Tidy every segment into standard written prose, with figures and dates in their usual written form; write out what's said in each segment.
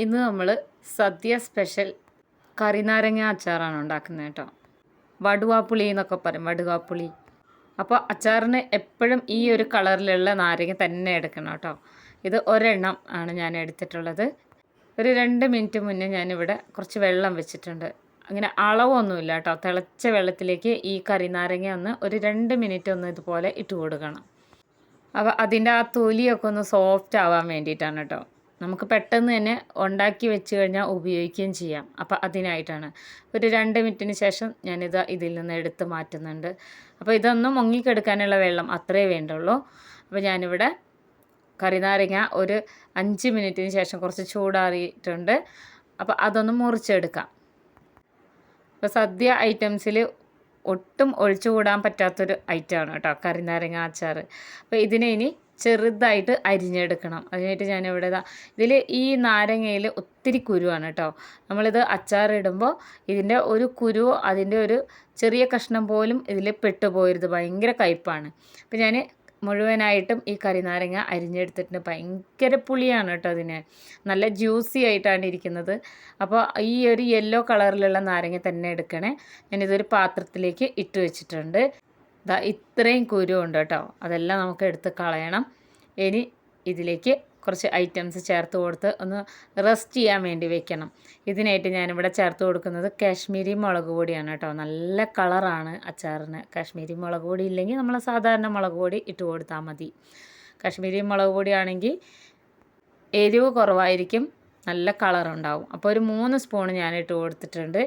ഇന്ന് നമ്മൾ സദ്യ സ്പെഷ്യൽ കറിനാരങ്ങ അച്ചാറാണ് ഉണ്ടാക്കുന്നത് കേട്ടോ. വടുവാപ്പുളി എന്നൊക്കെ പറയും, വടുവാപ്പുളി. അപ്പോൾ അച്ചാറിന് എപ്പോഴും ഈ ഒരു കളറിലുള്ള നാരങ്ങ തന്നെ എടുക്കണം കേട്ടോ. ഇത് ഒരെണ്ണം ആണ് ഞാൻ എടുത്തിട്ടുള്ളത്. ഒരു 2 മിനിറ്റ് മുന്നേ ഞാനിവിടെ കുറച്ച് വെള്ളം വെച്ചിട്ടുണ്ട്. അങ്ങനെ അളവൊന്നുമില്ല കേട്ടോ. തിളച്ച വെള്ളത്തിലേക്ക് ഈ കറിനാരങ്ങ ഒരു 2 മിനിറ്റ് ഇതുപോലെ ഇട്ട് കൊടുക്കണം. അപ്പോൾ അതിൻ്റെ ആ തൊലിയൊക്കെ ഒന്ന് സോഫ്റ്റ് ആവാൻ വേണ്ടിയിട്ടാണ് കേട്ടോ. നമുക്ക് പെട്ടെന്ന് തന്നെ ഉണ്ടാക്കി വെച്ച് കഴിഞ്ഞാൽ ഉപയോഗിക്കുകയും ചെയ്യാം. അപ്പോൾ അതിനായിട്ടാണ്. ഒരു 2 മിനിറ്റിന് ശേഷം ഞാനിത് ഇതിൽ നിന്ന് എടുത്ത് മാറ്റുന്നുണ്ട്. അപ്പോൾ ഇതൊന്നും മുങ്ങിക്കെടുക്കാനുള്ള വെള്ളം അത്രേ വേണ്ടുള്ളൂ. അപ്പോൾ ഞാനിവിടെ കറിനാരങ്ങ ഒരു 5 മിനിറ്റിന് ശേഷം കുറച്ച് ചൂടാറിയിട്ടുണ്ട്. അപ്പോൾ അതൊന്ന് മുറിച്ചെടുക്കാം. അപ്പോൾ സദ്യ ഐറ്റംസിൽ ഒട്ടും ഒഴിച്ചുകൂടാൻ പറ്റാത്തൊരു ഐറ്റമാണ് കേട്ടോ കറിനാരങ്ങ അച്ചാർ. അപ്പോൾ ഇതിനെ ഇനി ചെറുതായിട്ട് അരിഞ്ഞെടുക്കണം. അതിനായിട്ട് ഞാനിവിടെ ഇതിൽ ഈ നാരങ്ങയിൽ ഒത്തിരി കുരുവാണ് കേട്ടോ. നമ്മളിത് അച്ചാറിടുമ്പോൾ ഇതിൻ്റെ ഒരു കുരു, അതിൻ്റെ ഒരു ചെറിയ കഷ്ണം പോലും ഇതിൽ പെട്ടുപോയരുത്. ഭയങ്കര കയ്പ്പാണ്. അപ്പോൾ ഞാൻ മുഴുവനായിട്ടും ഈ കറിനാരങ്ങ അരിഞ്ഞെടുത്തിട്ടുണ്ട്. ഭയങ്കര പുളിയാണ് കേട്ടോ അതിന്. നല്ല ജ്യൂസി ആയിട്ടാണ് ഇരിക്കുന്നത്. അപ്പോൾ ഈ ഒരു യെല്ലോ കളറിലുള്ള നാരങ്ങ തന്നെ എടുക്കണേ. ഞാനിതൊരു പാത്രത്തിലേക്ക് ഇട്ട് വെച്ചിട്ടുണ്ട്. ഇത്രയും കുരു ഉണ്ട് കേട്ടോ. അതെല്ലാം നമുക്ക് എടുത്ത് കളയണം. ഇനി ഇതിലേക്ക് കുറച്ച് ഐറ്റംസ് ചേർത്ത് കൊടുത്ത് ഒന്ന് റെസ്റ്റ് ചെയ്യാൻ വേണ്ടി വെക്കണം. ഇതിനായിട്ട് ഞാനിവിടെ ചേർത്ത് കൊടുക്കുന്നത് കാശ്മീരി മുളക് പൊടിയാണ് കേട്ടോ. നല്ല കളറാണ് അച്ചാറിന്. കാശ്മീരി മുളക് പൊടി ഇല്ലെങ്കിൽ നമ്മൾ സാധാരണ മുളക് പൊടി ഇട്ട് കൊടുത്താൽ മതി. കാശ്മീരി മുളക് പൊടിയാണെങ്കിൽ എരിവ് കുറവായിരിക്കും, നല്ല കളറുണ്ടാവും. അപ്പോൾ ഒരു 3 സ്പൂൺ ഞാനിട്ട് കൊടുത്തിട്ടുണ്ട്.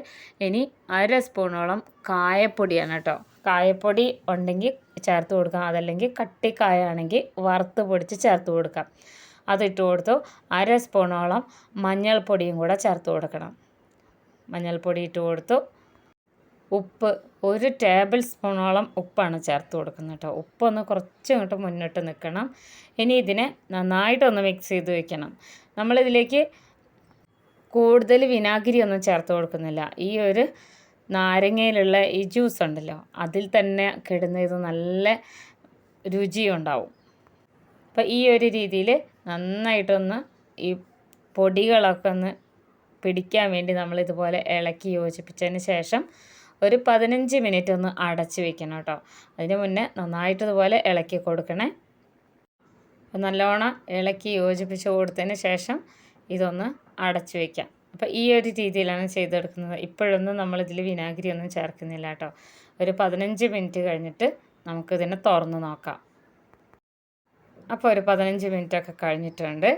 ഇനി 1/2 സ്പൂണോളം കായപ്പൊടിയാണ് കേട്ടോ. കായപ്പൊടി ഉണ്ടെങ്കിൽ ചേർത്ത് കൊടുക്കാം, അതല്ലെങ്കിൽ കട്ടിക്കായ ആണെങ്കിൽ വറുത്ത് പൊടിച്ച് ചേർത്ത് കൊടുക്കാം. അതിട്ട് കൊടുത്തു. 1/2 സ്പൂണോളം മഞ്ഞൾപ്പൊടിയും കൂടെ ചേർത്ത് കൊടുക്കണം. മഞ്ഞൾപ്പൊടി ഇട്ട് കൊടുത്തു. ഉപ്പ് 1 ടേബിൾ സ്പൂണോളം ഉപ്പാണ് ചേർത്ത് കൊടുക്കുന്നത് കേട്ടോ. ഉപ്പൊന്ന് കുറച്ച് ഇങ്ങോട്ട് മുന്നിട്ട് നിൽക്കണം. ഇനി ഇതിനെ നന്നായിട്ടൊന്ന് മിക്സ് ചെയ്ത് വെക്കണം. നമ്മളിതിലേക്ക് കൂടുതൽ വിനാഗിരി ഒന്നും ചേർത്ത് കൊടുക്കുന്നില്ല. ഈ ഒരു നാരങ്ങയിലുള്ള ഈ ജ്യൂസ് ഉണ്ടല്ലോ, അതിൽ തന്നെ കിടന്ന് ഇത് നല്ല രുചിയുണ്ടാവും. അപ്പോൾ ഈ ഒരു രീതിയിൽ നന്നായിട്ടൊന്ന് ഈ പൊടികളൊക്കെ ഒന്ന് പിടിക്കാൻ വേണ്ടി നമ്മളിതുപോലെ ഇളക്കി യോജിപ്പിച്ചതിന് ശേഷം ഒരു 15 മിനിറ്റ് ഒന്ന് അടച്ച് വെക്കണം കേട്ടോ. അതിന് മുന്നേ നന്നായിട്ട് ഇതുപോലെ ഇളക്കി കൊടുക്കണേ. നല്ലോണം ഇളക്കി യോജിപ്പിച്ച് കൊടുത്തതിന് ശേഷം ഇതൊന്ന് അടച്ച് വയ്ക്കാം. അപ്പോൾ ഈ ഒരു രീതിയിലാണ് ചെയ്തെടുക്കുന്നത്. ഇപ്പോഴൊന്നും നമ്മളിതിൽ വിനാഗിരി ഒന്നും ചേർക്കുന്നില്ല കേട്ടോ. ഒരു 15 മിനിറ്റ് കഴിഞ്ഞിട്ട് നമുക്കിതിനെ തുറന്ന് നോക്കാം. അപ്പോൾ ഒരു 15 മിനിറ്റൊക്കെ കഴിഞ്ഞിട്ടുണ്ട്.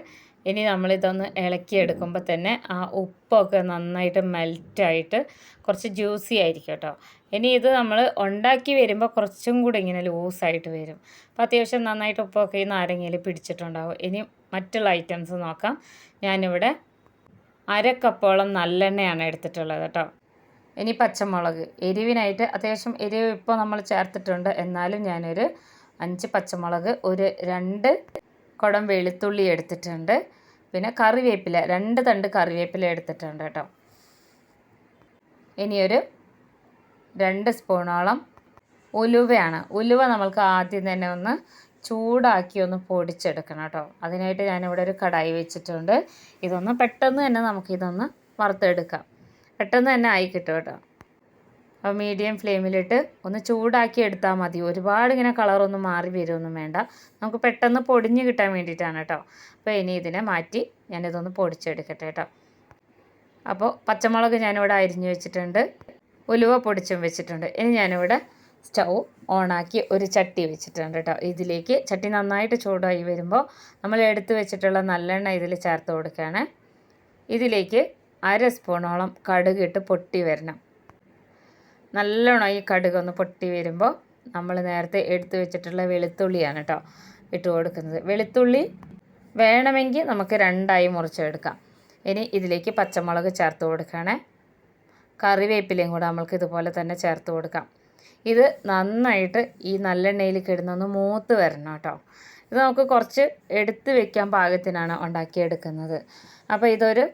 ഇനി നമ്മളിതൊന്ന് ഇളക്കിയെടുക്കുമ്പോൾ തന്നെ ആ ഉപ്പൊക്കെ നന്നായിട്ട് മെൽറ്റായിട്ട് കുറച്ച് ജ്യൂസി ആയിരിക്കും കേട്ടോ. ഇനി ഇത് നമ്മൾ ഉണ്ടാക്കി വരുമ്പോൾ കുറച്ചും കൂടി ഇങ്ങനെ ലൂസായിട്ട് വരും. അപ്പോൾ അത്യാവശ്യം നന്നായിട്ട് ഉപ്പൊക്കെ ഈ നാരങ്ങയിൽ പിടിച്ചിട്ടുണ്ടാവും. ഇനി മറ്റുള്ള ഐറ്റംസ് നോക്കാം. ഞാനിവിടെ 1/2 കപ്പോളം നല്ലെണ്ണയാണ് എടുത്തിട്ടുള്ളത് കേട്ടോ. ഇനി പച്ചമുളക്, എരിവിനായിട്ട് അത്യാവശ്യം എരിവ് ഇപ്പോൾ നമ്മൾ ചേർത്തിട്ടുണ്ട്. എന്നാലും ഞാനൊരു 5 പച്ചമുളക്, ഒരു 2 കുടം വെളുത്തുള്ളി എടുത്തിട്ടുണ്ട്. പിന്നെ കറിവേപ്പില, 2 തണ്ട് കറിവേപ്പില എടുത്തിട്ടുണ്ട് കേട്ടോ. ഇനിയൊരു 2 സ്പൂണോളം ഉലുവയാണ്. ഉലുവ നമ്മൾക്ക് ആദ്യം തന്നെ ഒന്ന് ചൂടാക്കി ഒന്ന് പൊടിച്ചെടുക്കണം കേട്ടോ. അതിനായിട്ട് ഞാനിവിടെ ഒരു കടായി വെച്ചിട്ടുണ്ട്. ഇതൊന്ന് പെട്ടെന്ന് തന്നെ നമുക്കിതൊന്ന് വറുത്തെടുക്കാം. പെട്ടെന്ന് തന്നെ ആയി കിട്ടും കേട്ടോ. അപ്പോൾ മീഡിയം ഫ്ലെയിമിലിട്ട് ഒന്ന് ചൂടാക്കി എടുത്താൽ മതി. ഒരുപാട് ഇങ്ങനെ കളറൊന്നും മാറി വരുമൊന്നും വേണ്ട. നമുക്ക് പെട്ടെന്ന് പൊടിഞ്ഞ് കിട്ടാൻ വേണ്ടിയിട്ടാണ് കേട്ടോ. അപ്പോൾ ഇനി ഇതിനെ മാറ്റി ഞാനിതൊന്ന് പൊടിച്ചെടുക്കട്ടെ കേട്ടോ. അപ്പോൾ പച്ചമുളക് ഞാനിവിടെ അരിഞ്ഞ് വെച്ചിട്ടുണ്ട്, ഉലുവ പൊടിച്ചും വെച്ചിട്ടുണ്ട്. ഇനി ഞാനിവിടെ സ്റ്റൗ ഓണാക്കി ഒരു ചട്ടി വെച്ചിട്ടുണ്ട് കേട്ടോ. ഇതിലേക്ക് ചട്ടി നന്നായിട്ട് ചൂടായി വരുമ്പോൾ നമ്മൾ എടുത്ത് വെച്ചിട്ടുള്ള നല്ലെണ്ണ ഇതിൽ ചേർത്ത് കൊടുക്കുകയാണ്. ഇതിലേക്ക് 1/2 സ്പൂണോളം കടുകിട്ട് പൊട്ടി വരണം. നല്ലോണം ഈ കടുകൊന്ന് പൊട്ടി വരുമ്പോൾ നമ്മൾ നേരത്തെ എടുത്ത് വെച്ചിട്ടുള്ള വെളുത്തുള്ളിയാണ് കേട്ടോ ഇട്ട് കൊടുക്കുന്നത്. വെളുത്തുള്ളി വേണമെങ്കിൽ നമുക്ക് 2ആയി മുറിച്ചെടുക്കാം. ഇനി ഇതിലേക്ക് പച്ചമുളക് ചേർത്ത് കൊടുക്കുകയാണേ. കറിവേപ്പിലയും കൂടെ നമ്മൾക്ക് ഇതുപോലെ തന്നെ ചേർത്ത് കൊടുക്കാം. ഇത് നന്നായിട്ട് ഈ നല്ലെണ്ണയിൽ കിടന്നൊന്ന് മൂത്ത് വരണം കേട്ടോ. ഇത് നമുക്ക് കുറച്ച് എടുത്ത് വെക്കാൻ പാകത്തിനാണ് ഉണ്ടാക്കിയെടുക്കുന്നത്. അപ്പോൾ ഇതൊരു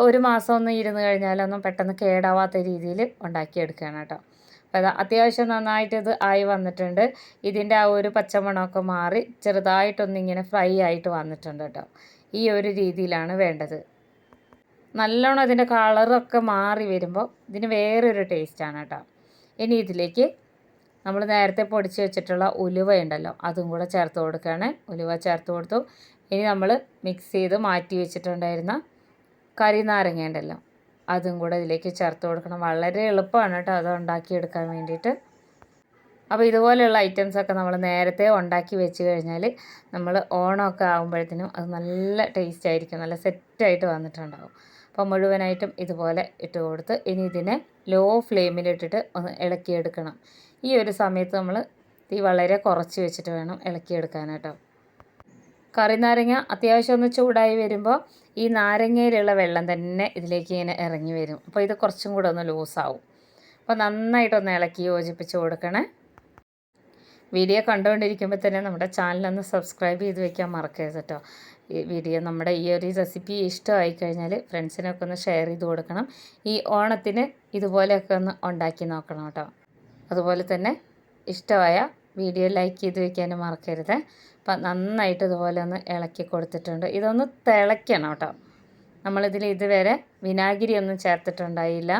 1 മാസം ഒന്ന് ഇരുന്ന് കഴിഞ്ഞാലൊന്നും പെട്ടെന്ന് കേടാവാത്ത രീതിയിൽ ഉണ്ടാക്കിയെടുക്കുകയാണ് കേട്ടോ. അപ്പോൾ അത് അത്യാവശ്യം നന്നായിട്ട് ഇത് ആയി വന്നിട്ടുണ്ട്. ഇതിൻ്റെ ആ ഒരു പച്ചമണമൊക്കെ മാറി ചെറുതായിട്ടൊന്നിങ്ങനെ ഫ്രൈ ആയിട്ട് വന്നിട്ടുണ്ട് കേട്ടോ. ഈ ഒരു രീതിയിലാണ് വേണ്ടത്. നല്ലോണം അതിൻ്റെ കളറൊക്കെ മാറി വരുമ്പോൾ ഇതിന് വേറൊരു ടേസ്റ്റാണ് കേട്ടോ. ഇനി ഇതിലേക്ക് നമ്മൾ നേരത്തെ പൊടിച്ച് വെച്ചിട്ടുള്ള ഉലുവ ഉണ്ടല്ലോ, അതും കൂടെ ചേർത്ത് കൊടുക്കുകയാണ്. ഉലുവ ചേർത്ത് കൊടുത്തു. ഇനി നമ്മൾ മിക്സ് ചെയ്ത് മാറ്റി വെച്ചിട്ടുണ്ടായിരുന്ന കരിനാരങ്ങ ഉണ്ടല്ലോ, അതും കൂടെ ഇതിലേക്ക് ചേർത്ത് കൊടുക്കണം. വളരെ എളുപ്പമാണ് കേട്ടോ അത് ഉണ്ടാക്കിയെടുക്കാൻ വേണ്ടിയിട്ട്. അപ്പോൾ ഇതുപോലെയുള്ള ഐറ്റംസൊക്കെ നമ്മൾ നേരത്തെ ഉണ്ടാക്കി വെച്ച് കഴിഞ്ഞാൽ നമ്മൾ ഓണമൊക്കെ ആകുമ്പോഴത്തേനും അത് നല്ല ടേസ്റ്റ് ആയിരിക്കും, നല്ല സെറ്റായിട്ട് വന്നിട്ടുണ്ടാകും. അപ്പോൾ മുഴുവനായിട്ടും ഇതുപോലെ ഇട്ട് കൊടുത്ത് ഇനി ഇതിനെ ലോ ഫ്ലെയിമിലിട്ടിട്ട് ഒന്ന് ഇളക്കിയെടുക്കണം. ഈ ഒരു സമയത്ത് നമ്മൾ തീ വളരെ കുറച്ച് വെച്ചിട്ട് വേണം ഇളക്കിയെടുക്കാനായിട്ടോ. കറിനാരങ്ങ അത്യാവശ്യം ഒന്ന് ചൂടായി വരുമ്പോൾ ഈ നാരങ്ങയിലുള്ള വെള്ളം തന്നെ ഇതിലേക്ക് ഇങ്ങനെ ഇറങ്ങി വരും. അപ്പോൾ ഇത് കുറച്ചും കൂടെ ഒന്ന് ലൂസാവും. അപ്പോൾ നന്നായിട്ടൊന്ന് ഇളക്കി യോജിപ്പിച്ച് കൊടുക്കണേ. വീഡിയോ കണ്ടുകൊണ്ടിരിക്കുമ്പോൾ തന്നെ നമ്മുടെ ചാനലൊന്ന് സബ്സ്ക്രൈബ് ചെയ്ത് വെക്കാൻ മറക്കരുത് കേട്ടോ. ഈ വീഡിയോ നമ്മുടെ ഈ ഒരു റെസിപ്പി ഇഷ്ടമായി കഴിഞ്ഞാൽ ഫ്രണ്ട്സിനൊക്കെ ഒന്ന് ഷെയർ ചെയ്ത് കൊടുക്കണം. ഈ ഓണത്തിന് ഇതുപോലെയൊക്കെ ഒന്ന് ഉണ്ടാക്കി നോക്കണം കേട്ടോ. അതുപോലെ തന്നെ ഇഷ്ടമായ വീഡിയോ ലൈക്ക് ചെയ്ത് വെക്കാനും മറക്കരുത്. അപ്പം നന്നായിട്ട് ഇതുപോലെ ഒന്ന് ഇളക്കി കൊടുത്തിട്ടുണ്ട്. ഇതൊന്ന് തിളയ്ക്കണം കേട്ടോ. നമ്മളിതിൽ ഇതുവരെ വിനാഗിരി ഒന്നും ചേർത്തിട്ടുണ്ടായില്ല.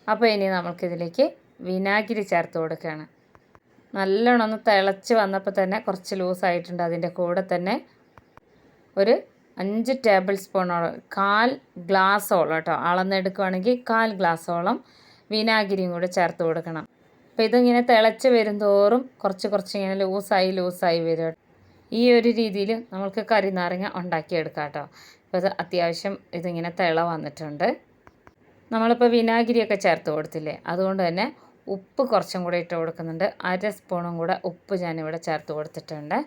അപ്പോൾ ഇനി നമുക്കിതിലേക്ക് വിനാഗിരി ചേർത്ത് കൊടുക്കുകയാണ്. നല്ലോണം ഒന്ന് തിളച്ച് വന്നപ്പോൾ തന്നെ കുറച്ച് ലൂസായിട്ടുണ്ട്. അതിൻ്റെ കൂടെ തന്നെ ഒരു 5 ടേബിൾ സ്പൂണോളം, 1/4 ഗ്ലാസ്സോളം കേട്ടോ, അളന്നെടുക്കുകയാണെങ്കിൽ 1/4 ഗ്ലാസ്സോളം വിനാഗിരിയും കൂടെ ചേർത്ത് കൊടുക്കണം. അപ്പോൾ ഇതിങ്ങനെ തിളച്ച് വരും തോറും കുറച്ച് ഇങ്ങനെ ലൂസായി വരും. ഈ ഒരു രീതിയിൽ നമുക്ക് കരിനാരങ്ങ ഉണ്ടാക്കിയെടുക്കാം കേട്ടോ. അപ്പോൾ ഇത് അത്യാവശ്യം ഇതിങ്ങനെ തിള വന്നിട്ടുണ്ട്. നമ്മളിപ്പോൾ വിനാഗിരിയൊക്കെ ചേർത്ത് കൊടുത്തില്ലേ, അതുകൊണ്ട് തന്നെ ഉപ്പ് കുറച്ചും കൂടെ ഇട്ട് കൊടുക്കുന്നുണ്ട്. 1/2 സ്പൂണും കൂടെ ഉപ്പ് ഞാനിവിടെ ചേർത്ത് കൊടുത്തിട്ടുണ്ട്.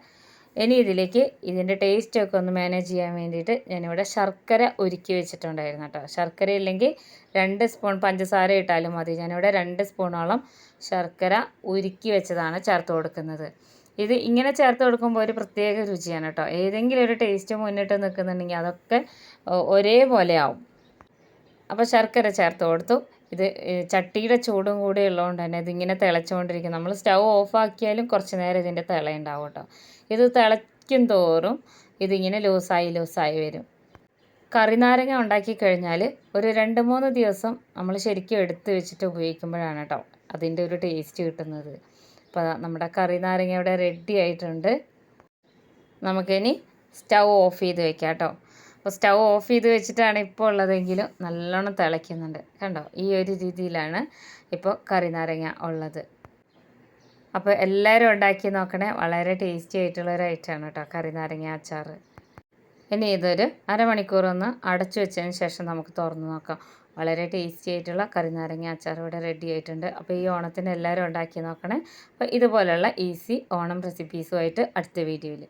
ഇനി ഇതിലേക്ക് ഇതിൻ്റെ ടേസ്റ്റൊക്കെ ഒന്ന് മാനേജ് ചെയ്യാൻ വേണ്ടിയിട്ട് ഞാനിവിടെ ശർക്കര ഉരുക്കി വെച്ചിട്ടുണ്ടായിരുന്നു കേട്ടോ. ശർക്കര ഇല്ലെങ്കിൽ 2 സ്പൂൺ പഞ്ചസാര ഇട്ടാലും മതി. ഞാനിവിടെ 2 സ്പൂണോളം ശർക്കര ഉരുക്കി വെച്ചതാണ് ചേർത്ത് കൊടുക്കുന്നത്. ഇത് ഇങ്ങനെ ചേർത്ത് കൊടുക്കുമ്പോൾ ഒരു പ്രത്യേക രുചിയാണ് കേട്ടോ. ഏതെങ്കിലും ഒരു ടേസ്റ്റ് മുന്നിട്ട് നിൽക്കുന്നുണ്ടെങ്കിൽ അതൊക്കെ ഒരേപോലെ ആവും. അപ്പോൾ ശർക്കര ചേർത്ത് കൊടുത്തു. ഇത് ചട്ടിയുടെ ചൂടും കൂടി ഉള്ളതുകൊണ്ട് തന്നെ ഇതിങ്ങനെ തിളച്ചുകൊണ്ടിരിക്കും. നമ്മൾ സ്റ്റൗ ഓഫാക്കിയാലും കുറച്ച് നേരം ഇതിൻ്റെ തിളയുണ്ടാവും കേട്ടോ. ഇത് തിളയ്ക്കും തോറും ഇതിങ്ങനെ ലൂസായി വരും. കറിനാരങ്ങ ഉണ്ടാക്കി കഴിഞ്ഞാൽ ഒരു 2-3 ദിവസം നമ്മൾ ശരിക്കും എടുത്ത് വെച്ചിട്ട് ഉപയോഗിക്കുമ്പോഴാണ് കേട്ടോ അതിൻ്റെ ഒരു ടേസ്റ്റ് കിട്ടുന്നത്. അപ്പോൾ നമ്മുടെ കറിനാരങ്ങ ഇവിടെ റെഡി ആയിട്ടുണ്ട്. നമുക്കിനി സ്റ്റൗ ഓഫ് ചെയ്ത് വെക്കാം കേട്ടോ. അപ്പോൾ സ്റ്റൗ ഓഫ് ചെയ്ത് വെച്ചിട്ടാണ് ഇപ്പോൾ ഉള്ളതെങ്കിലും നല്ലോണം തിളയ്ക്കുന്നുണ്ട് കണ്ടോ. ഈ ഒരു രീതിയിലാണ് ഇപ്പോൾ കറിനാരങ്ങ ഉള്ളത്. അപ്പോൾ എല്ലാവരും ഉണ്ടാക്കി നോക്കണേ. വളരെ ടേസ്റ്റി ആയിട്ടുള്ളൊരു ഐറ്റമാണ് കേട്ടോ കറിനാരങ്ങ അച്ചാർ. ഇനി ഇതൊരു അരമണിക്കൂർ ഒന്ന് അടച്ചു വെച്ചതിന് ശേഷം നമുക്ക് തുറന്ന് നോക്കാം. വളരെ ടേസ്റ്റി ആയിട്ടുള്ള കറിനാരങ്ങ അച്ചാർ ഇവിടെ റെഡി ആയിട്ടുണ്ട്. അപ്പോൾ ഈ ഓണത്തിന് എല്ലാവരും ഉണ്ടാക്കി നോക്കണേ. അപ്പോൾ ഇതുപോലെയുള്ള ഈസി ഓണം റെസിപ്പീസുമായിട്ട് അടുത്ത വീഡിയോയിൽ